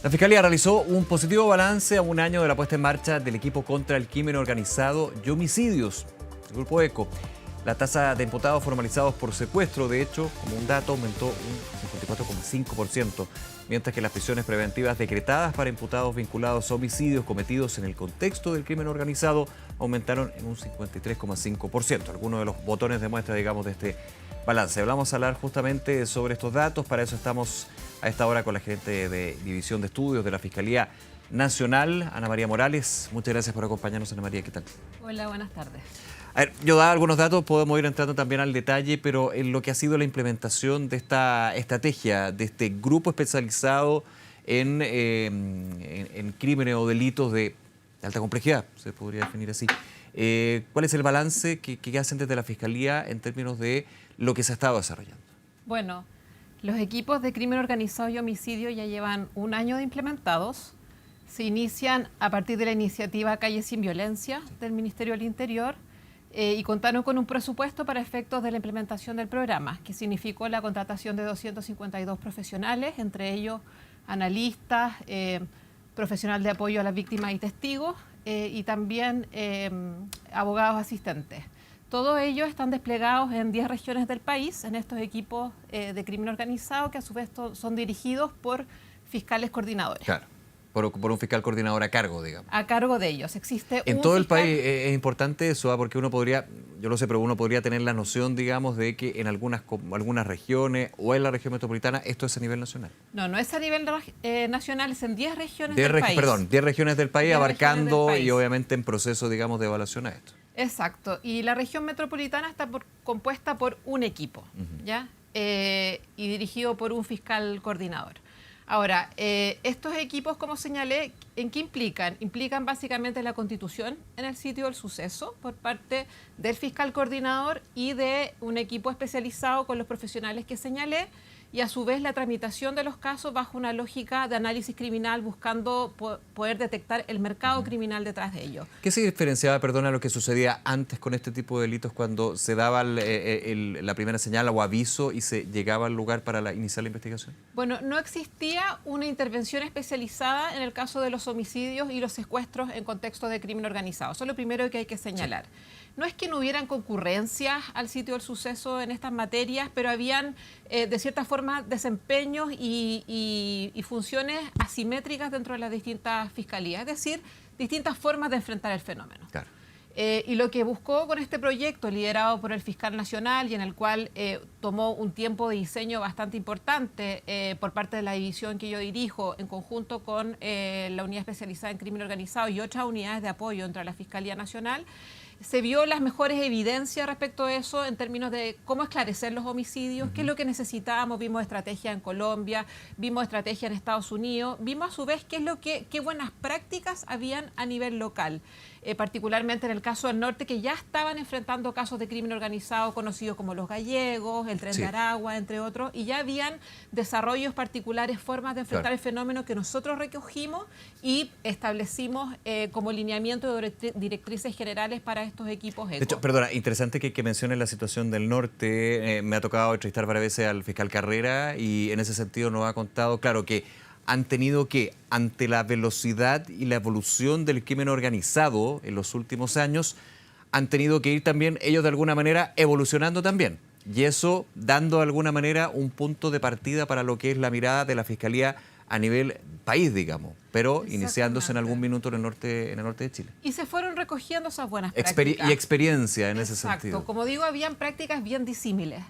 La Fiscalía realizó un positivo balance a un año de la puesta en marcha del equipo contra el crimen organizado y homicidios, el Grupo ECO. La tasa de imputados formalizados por secuestro, de hecho, como un dato, aumentó un 54,5%, mientras que las prisiones preventivas decretadas para imputados vinculados a homicidios cometidos en el contexto del crimen organizado aumentaron en un 53,5%. Algunos de los botones de muestra, digamos, de este balance. Vamos a hablar justamente sobre estos datos. Para eso estamos a esta hora con la gerente de División de Estudios de la Fiscalía Nacional, Ana María Morales. Muchas gracias por acompañarnos, Ana María. ¿Qué tal? Hola, buenas tardes. A ver, yo daba algunos datos, podemos ir entrando también al detalle, pero en lo que ha sido la implementación de esta estrategia, de este grupo especializado en crímenes o delitos de alta complejidad, se podría definir así. ¿Cuál es el balance que hacen desde la Fiscalía en términos de lo que se ha estado desarrollando? Bueno, los equipos de crimen organizado y homicidio ya llevan un año de implementados. Se inician a partir de la iniciativa Calle Sin Violencia del Ministerio del Interior y contaron con un presupuesto para efectos de la implementación del programa, que significó la contratación de 252 profesionales, entre ellos analistas, profesional de apoyo a las víctimas y testigos y también abogados asistentes. Todos ellos están desplegados en 10 regiones del país, en estos equipos de crimen organizado, que a su vez son dirigidos por fiscales coordinadores. Claro, por un fiscal coordinador a cargo, digamos. A cargo de ellos. Existe en un todo fiscal... el país es importante eso, porque uno podría, yo lo sé, pero uno podría tener la noción, digamos, de que en algunas regiones o en la región metropolitana esto es a nivel nacional. No, no es a nivel nacional, es en 10 regiones del país. Perdón, 10 regiones del país, 10 abarcando regiones del país. Y obviamente en proceso, digamos, de evaluación a esto. Exacto, y la región metropolitana está compuesta por un equipo, ¿ya? Y dirigido por un fiscal coordinador. Ahora, estos equipos, como señalé, ¿en qué implican? Implican básicamente la constitución en el sitio del suceso por parte del fiscal coordinador y de un equipo especializado con los profesionales que señalé, y a su vez la tramitación de los casos bajo una lógica de análisis criminal buscando poder detectar el mercado criminal detrás de ellos. ¿Qué se diferenciaba, perdona, lo que sucedía antes con este tipo de delitos cuando se daba la primera señal o aviso y se llegaba al lugar para iniciar la investigación? Bueno, no existía una intervención especializada en el caso de los homicidios y los secuestros en contexto de crimen organizado. Eso es lo primero que hay que señalar. Sí. No es que no hubieran concurrencias al sitio del suceso en estas materias, pero habían, de cierta forma, desempeños y funciones asimétricas dentro de las distintas fiscalías, es decir, distintas formas de enfrentar el fenómeno. Claro. Y lo que buscó con este proyecto, liderado por el fiscal nacional y en el cual tomó un tiempo de diseño bastante importante por parte de la división que yo dirijo, en conjunto con la unidad especializada en crimen organizado y otras unidades de apoyo entre la Fiscalía Nacional, se vio las mejores evidencias respecto a eso en términos de cómo esclarecer los homicidios, qué es lo que necesitábamos. Vimos estrategia en Colombia, vimos estrategia en Estados Unidos, vimos a su vez qué buenas prácticas habían a nivel local. Particularmente en el caso del norte, que ya estaban enfrentando casos de crimen organizado conocidos como los gallegos, el Tren de Aragua, entre otros, y ya habían desarrollos particulares, formas de enfrentar el fenómeno que nosotros recogimos y establecimos como lineamiento de directrices generales para estos equipos ECO. De hecho, perdona, interesante que menciones la situación del norte. Me ha tocado entrevistar varias veces al fiscal Carrera y en ese sentido nos ha contado, claro, que han tenido que, ante la velocidad y la evolución del crimen organizado en los últimos años, han tenido que ir también ellos de alguna manera evolucionando también. Y eso dando de alguna manera un punto de partida para lo que es la mirada de la Fiscalía a nivel país, digamos, pero iniciándose en algún minuto en el norte de Chile. Y se fueron recogiendo esas buenas prácticas. Y experiencia en ese sentido. Como digo, habían prácticas bien disímiles.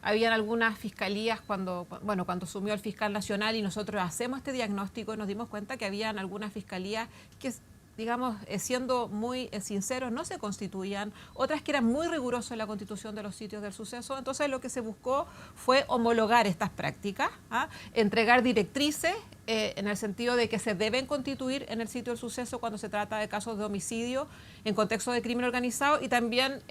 Habían algunas fiscalías cuando asumió el fiscal nacional y nosotros hacemos este diagnóstico, nos dimos cuenta que habían algunas fiscalías que, digamos, siendo muy sinceros, no se constituían, otras que eran muy rigurosos en la constitución de los sitios del suceso. Entonces lo que se buscó fue homologar estas prácticas, entregar directrices en el sentido de que se deben constituir en el sitio del suceso cuando se trata de casos de homicidio en contexto de crimen organizado y también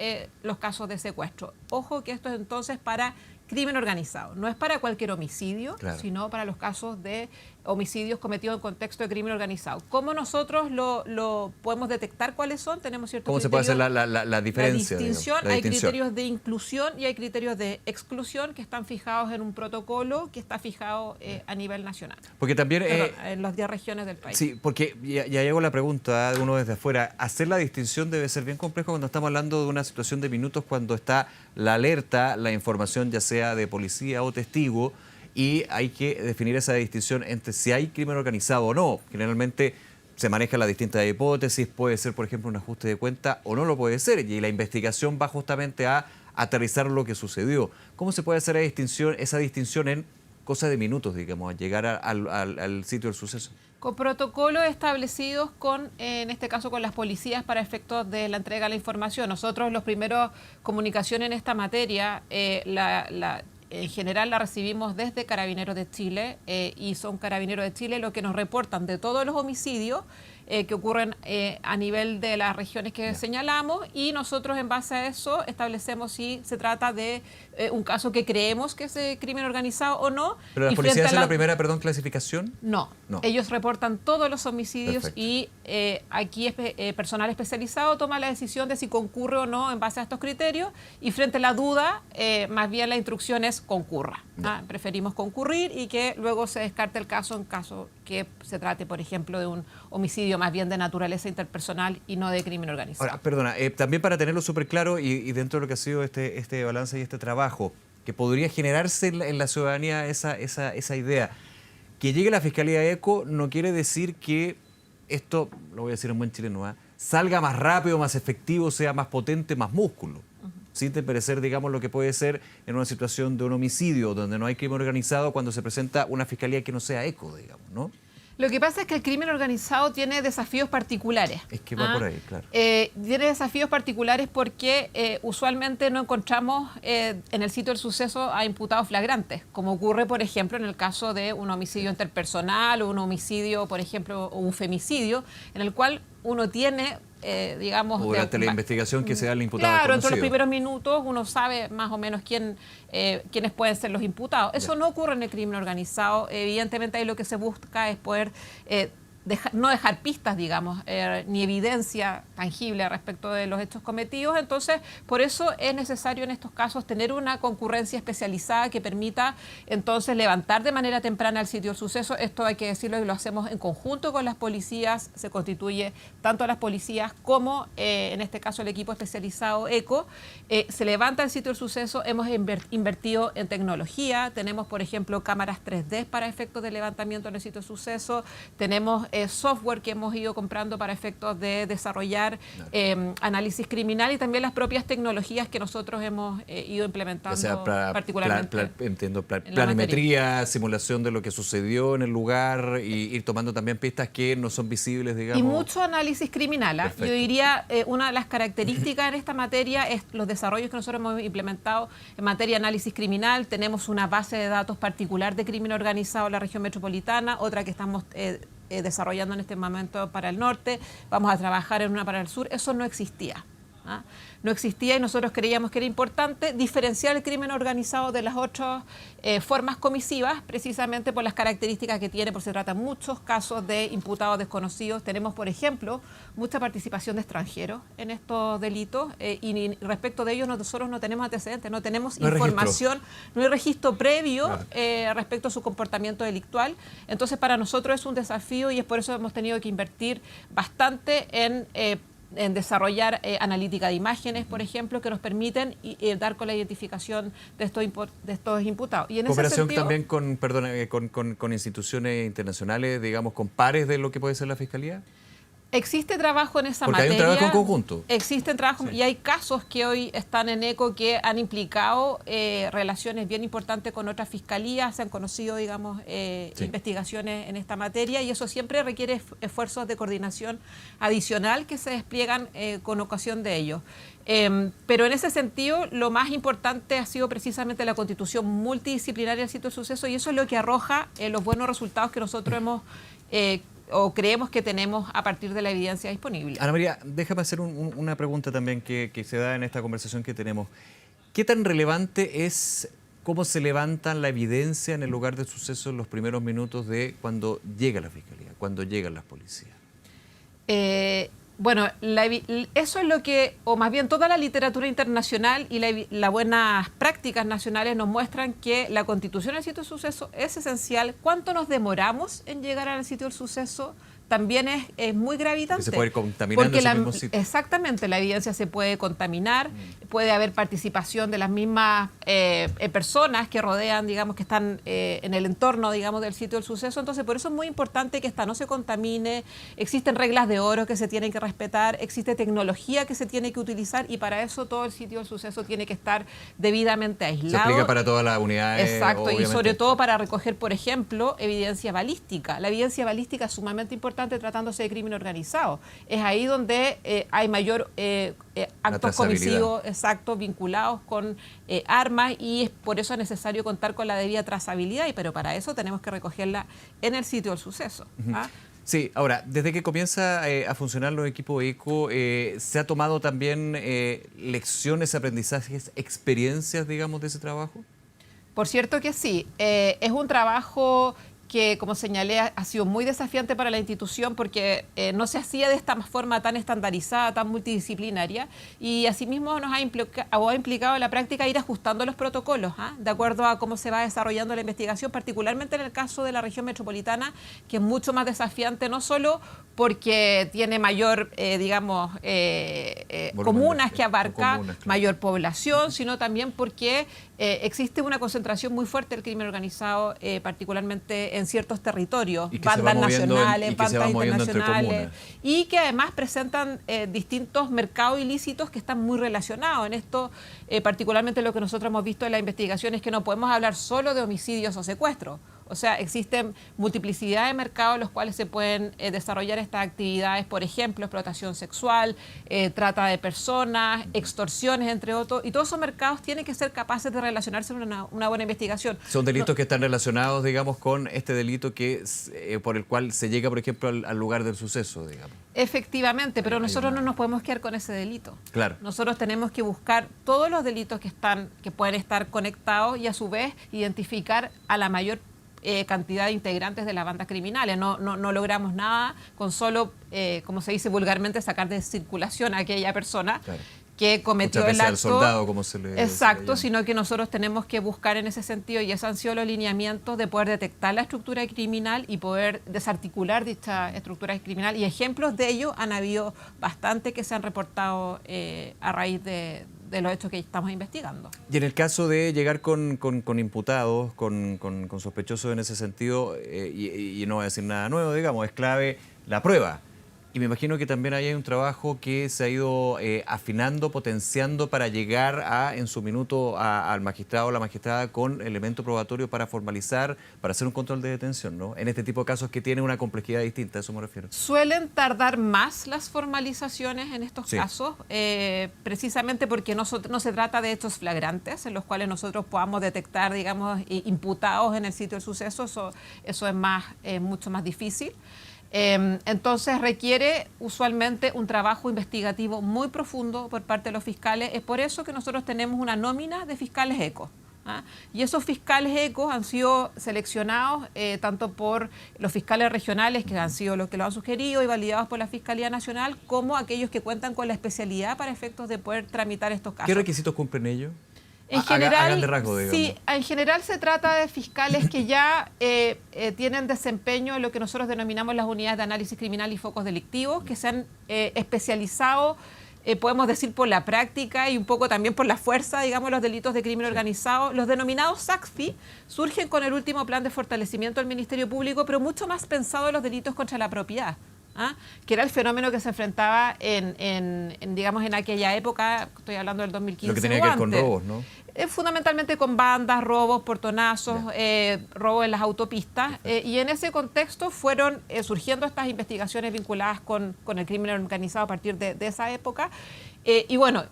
los casos de secuestro. Ojo que esto es entonces para crimen organizado. No es para cualquier homicidio, claro, sino para los casos de homicidios cometidos en contexto de crimen organizado. ¿Cómo nosotros lo podemos detectar cuáles son? Tenemos ciertos ¿cómo criterios. se puede hacer la diferencia? La distinción, digamos, la hay distinción. criterios de inclusión y hay criterios de exclusión que están fijados en un protocolo que está fijado a nivel nacional. Porque también... en las 10 regiones del país. Sí, porque ya llegó la pregunta de uno desde afuera. Hacer la distinción debe ser bien complejo cuando estamos hablando de una situación de minutos, cuando está la alerta, la información ya sea de policía o testigo, y hay que definir esa distinción entre si hay crimen organizado o no. Generalmente se manejan las distintas hipótesis, puede ser, por ejemplo, un ajuste de cuenta o no lo puede ser, y la investigación va justamente a aterrizar lo que sucedió. ¿Cómo se puede hacer esa distinción en cosa de minutos, digamos, a llegar al sitio del suceso? Con protocolos establecidos en este caso con las policías para efectos de la entrega de la información. Nosotros los primeros comunicación en esta materia, en general la recibimos desde Carabineros de Chile y son Carabineros de Chile los que nos reportan de todos los homicidios que ocurren a nivel de las regiones que señalamos, y nosotros en base a eso establecemos si se trata de un caso que creemos que es crimen organizado o no. ¿Pero las policías hacen la primera, clasificación? No, ellos reportan todos los homicidios. Perfecto. Y aquí personal especializado toma la decisión de si concurre o no en base a estos criterios, y frente a la duda, más bien la instrucción es concurra. Preferimos concurrir y que luego se descarte el caso en caso que se trate, por ejemplo, de un homicidio más bien de naturaleza interpersonal y no de crimen organizado. Ahora, perdona, también para tenerlo súper claro y dentro de lo que ha sido este balance y este trabajo, que podría generarse en la ciudadanía esa idea, que llegue la Fiscalía ECO no quiere decir que esto, lo voy a decir en buen chileno, salga más rápido, más efectivo, sea más potente, más músculo. Sin desmerecer, digamos, lo que puede ser en una situación de un homicidio donde no hay crimen organizado cuando se presenta una fiscalía que no sea ECO, digamos, ¿no? Lo que pasa es que el crimen organizado tiene desafíos particulares. Es que va por ahí, claro. Tiene desafíos particulares porque usualmente no encontramos en el sitio del suceso a imputados flagrantes, como ocurre, por ejemplo, en el caso de un homicidio interpersonal o un homicidio, por ejemplo, o un femicidio, en el cual uno tiene... digamos... O durante la investigación que se da el imputado. Claro, entre los primeros minutos uno sabe más o menos quiénes pueden ser los imputados. Eso no ocurre en el crimen organizado. Evidentemente ahí lo que se busca es poder... no dejar pistas, digamos, ni evidencia tangible respecto de los hechos cometidos. Entonces, por eso es necesario en estos casos tener una concurrencia especializada que permita entonces levantar de manera temprana el sitio del suceso. Esto hay que decirlo y lo hacemos en conjunto con las policías. Se constituye tanto a las policías como, en este caso, el equipo especializado ECO. Se levanta el sitio del suceso. Hemos invertido en tecnología. Tenemos, por ejemplo, cámaras 3D para efectos de levantamiento en el sitio del suceso. Tenemos software que hemos ido comprando para efectos de desarrollar análisis criminal, y también las propias tecnologías que nosotros hemos ido implementando, particularmente. Entiendo, planimetría, simulación de lo que sucedió en el lugar, y ir tomando también pistas que no son visibles, digamos. Y mucho análisis criminal. Yo diría, una de las características en esta materia es los desarrollos que nosotros hemos implementado en materia de análisis criminal. Tenemos una base de datos particular de crimen organizado en la región metropolitana, otra que estamos desarrollando en este momento para el norte, vamos a trabajar en una para el sur. Eso no existía. No existía, y nosotros creíamos que era importante diferenciar el crimen organizado de las otras formas comisivas, precisamente por las características que tiene, porque se trata de muchos casos de imputados desconocidos. Tenemos, por ejemplo, mucha participación de extranjeros en estos delitos, y respecto de ellos nosotros no tenemos antecedentes, no tenemos información, no hay registro previo respecto a su comportamiento delictual. Entonces, para nosotros es un desafío, y es por eso hemos tenido que invertir bastante en desarrollar analítica de imágenes, por ejemplo, que nos permiten dar con la identificación de estos imputados. Y en cooperación ese sentido, también con instituciones internacionales, digamos, con pares de lo que puede ser la Fiscalía. Existe trabajo en esa Porque materia. Hay un trabajo en conjunto. Existen trabajos, sí. Y hay casos que hoy están en ECO que han implicado relaciones bien importantes con otras fiscalías, se han conocido, digamos, investigaciones en esta materia, y eso siempre requiere esfuerzos de coordinación adicional que se despliegan con ocasión de ello. Pero en ese sentido, lo más importante ha sido precisamente la constitución multidisciplinaria del sitio de suceso, y eso es lo que arroja los buenos resultados que nosotros hemos o creemos que tenemos a partir de la evidencia disponible. Ana María, déjame hacer una pregunta también que se da en esta conversación que tenemos. ¿Qué tan relevante es cómo se levantan la evidencia en el lugar del suceso en los primeros minutos de cuando llega la fiscalía, cuando llegan las policías. Bueno, eso es lo que, o más bien toda la literatura internacional y las buenas prácticas nacionales nos muestran que la constitución del sitio del suceso es esencial. ¿Cuánto nos demoramos en llegar al sitio del suceso? También es muy gravitante. Que se puede ir contaminando ese mismo sitio. Exactamente, la evidencia se puede contaminar, puede haber participación de las mismas personas que rodean, digamos, que están en el entorno, digamos, del sitio del suceso. Entonces, por eso es muy importante que esta no se contamine. Existen reglas de oro que se tienen que respetar, existe tecnología que se tiene que utilizar y para eso todo el sitio del suceso tiene que estar debidamente aislado. Se aplica para todas las unidades. Exacto, obviamente. Y sobre todo para recoger, por ejemplo, evidencia balística. La evidencia balística es sumamente importante tratándose de crimen organizado. Es ahí donde hay mayor actos comisivos exactos vinculados con armas y es por eso es necesario contar con la debida trazabilidad, pero para eso tenemos que recogerla en el sitio del suceso. ¿Ah? Sí, ahora, desde que comienza a funcionar los equipos ECO, ¿se ha tomado también lecciones, aprendizajes, experiencias, digamos, de ese trabajo? Por cierto que sí. Es un trabajo que, como señalé, ha sido muy desafiante para la institución porque no se hacía de esta forma tan estandarizada, tan multidisciplinaria, y asimismo nos ha implicado en la práctica ir ajustando los protocolos, de acuerdo a cómo se va desarrollando la investigación, particularmente en el caso de la región metropolitana, que es mucho más desafiante, no solo porque tiene mayor, comunas que abarca, claro, mayor población, sino también porque existe una concentración muy fuerte del crimen organizado, particularmente en ciertos territorios, bandas nacionales, bandas internacionales, y que además presentan distintos mercados ilícitos que están muy relacionados. En esto, particularmente lo que nosotros hemos visto en la investigación es que no podemos hablar solo de homicidios o secuestros. O sea, existen multiplicidad de mercados en los cuales se pueden desarrollar estas actividades, por ejemplo, explotación sexual, trata de personas, extorsiones, entre otros, y todos esos mercados tienen que ser capaces de relacionarse en una buena investigación. Son delitos que están relacionados, digamos, con este delito que por el cual se llega, por ejemplo, al lugar del suceso, digamos. Efectivamente, pero nosotros no nos podemos quedar con ese delito. Claro. Nosotros tenemos que buscar todos los delitos que pueden estar conectados y a su vez identificar a la mayor cantidad de integrantes de las bandas criminales. No logramos nada con solo, como se dice vulgarmente, sacar de circulación a aquella persona, claro, que cometió el acto. Al soldado, como se le exacto, sino que nosotros tenemos que buscar en ese sentido, y esos han sido los lineamientos de poder detectar la estructura criminal y poder desarticular dicha estructura criminal. Y ejemplos de ello han habido bastante que se han reportado a raíz de los hechos que estamos investigando. Y en el caso de llegar con imputados, con sospechosos en ese sentido, y no voy a decir nada nuevo, digamos, es clave la prueba. Y me imagino que también ahí hay un trabajo que se ha ido afinando, potenciando para llegar en su minuto al magistrado o la magistrada con elemento probatorio para formalizar, para hacer un control de detención, ¿no? En este tipo de casos que tienen una complejidad distinta, a eso me refiero. Suelen tardar más las formalizaciones en estos casos, precisamente porque no se trata de hechos flagrantes en los cuales nosotros podamos detectar, digamos, imputados en el sitio del suceso. Eso es mucho más difícil. Entonces requiere usualmente un trabajo investigativo muy profundo por parte de los fiscales. Es por eso que nosotros tenemos una nómina de fiscales ECO. Y esos fiscales ECO han sido seleccionados tanto por los fiscales regionales, que han sido los que lo han sugerido y validados por la Fiscalía Nacional, como aquellos que cuentan con la especialidad para efectos de poder tramitar estos casos. ¿Qué requisitos cumplen ellos? En general, rasgo, sí, en general se trata de fiscales que ya tienen desempeño en lo que nosotros denominamos las unidades de análisis criminal y focos delictivos, que se han especializado, podemos decir, por la práctica y un poco también por la fuerza, digamos, los delitos de crimen organizado. Los denominados SACFI surgen con el último plan de fortalecimiento del Ministerio Público, pero mucho más pensado en los delitos contra la propiedad. Que era el fenómeno que se enfrentaba digamos, en aquella época, estoy hablando del 2015. Lo que tenía que ver con robos, ¿no? Fundamentalmente con bandas, robos, portonazos, robos en las autopistas. Y en ese contexto fueron surgiendo estas investigaciones vinculadas con el crimen organizado a partir de esa época. Y bueno,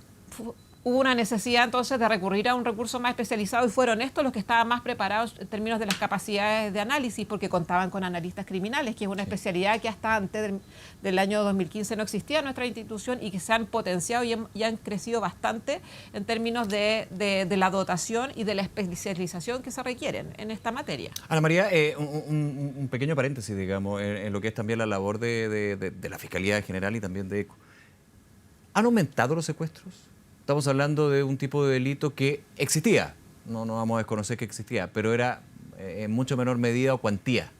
hubo una necesidad entonces de recurrir a un recurso más especializado y fueron estos los que estaban más preparados en términos de las capacidades de análisis porque contaban con analistas criminales, que es una especialidad que hasta antes del año 2015 no existía en nuestra institución y que se han potenciado y han crecido bastante en términos de la dotación y de la especialización que se requieren en esta materia. Ana María, un pequeño paréntesis, digamos, en lo que es también la labor de la Fiscalía General y también de ECO. ¿Han aumentado los secuestros? Estamos hablando de un tipo de delito que existía, no vamos a desconocer que existía, pero era en mucho menor medida o cuantía.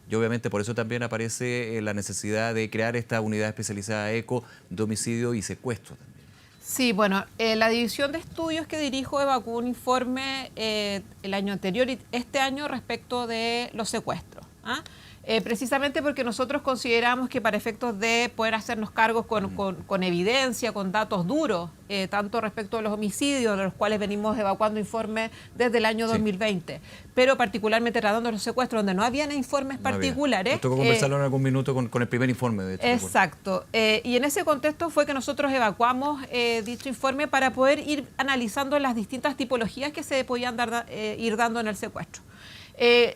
Y obviamente por eso también aparece la necesidad de crear esta unidad especializada ECO de homicidio y secuestro también. Sí, bueno, la división de estudios que dirijo evacuó un informe el año anterior y este año respecto de los secuestros. Precisamente porque nosotros consideramos que para efectos de poder hacernos cargos con evidencia, con datos duros, tanto respecto a los homicidios, de los cuales venimos evacuando informes desde el año 2020, pero particularmente tratando de los secuestros, donde no habían informes particulares. Nos tocó conversarlo en algún minuto con el primer informe, de hecho. Exacto. Y en ese contexto fue que nosotros evacuamos dicho informe para poder ir analizando las distintas tipologías que se podían ir dando en el secuestro.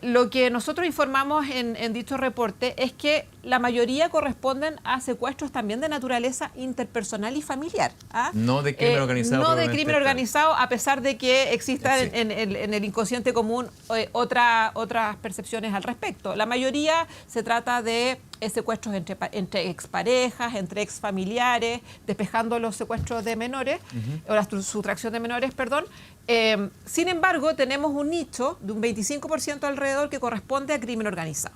Lo que nosotros informamos en dicho reporte es que la mayoría corresponden a secuestros también de naturaleza interpersonal y familiar. No de crimen organizado. No de crimen organizado, a pesar de que existan en el inconsciente común otras percepciones al respecto. La mayoría se trata de secuestros entre exparejas, entre exfamiliares, despejando los secuestros de menores, o la sustracción de menores, perdón. Sin embargo, tenemos un nicho de un 25% alrededor que corresponde a crimen organizado,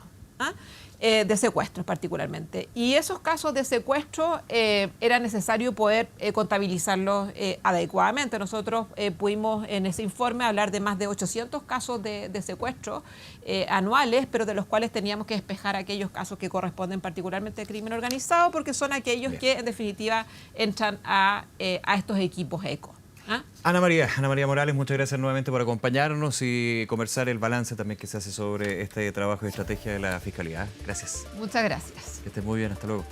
de secuestros particularmente. Y esos casos de secuestro era necesario poder contabilizarlos adecuadamente. Nosotros pudimos en ese informe hablar de más de 800 casos de secuestros anuales, pero de los cuales teníamos que despejar aquellos casos que corresponden particularmente a crimen organizado, porque son aquellos que en definitiva entran a estos equipos ECO. Ana María Morales, muchas gracias nuevamente por acompañarnos y conversar el balance también que se hace sobre este trabajo y estrategia de la Fiscalía. Gracias. Muchas gracias. Que estés muy bien, hasta luego.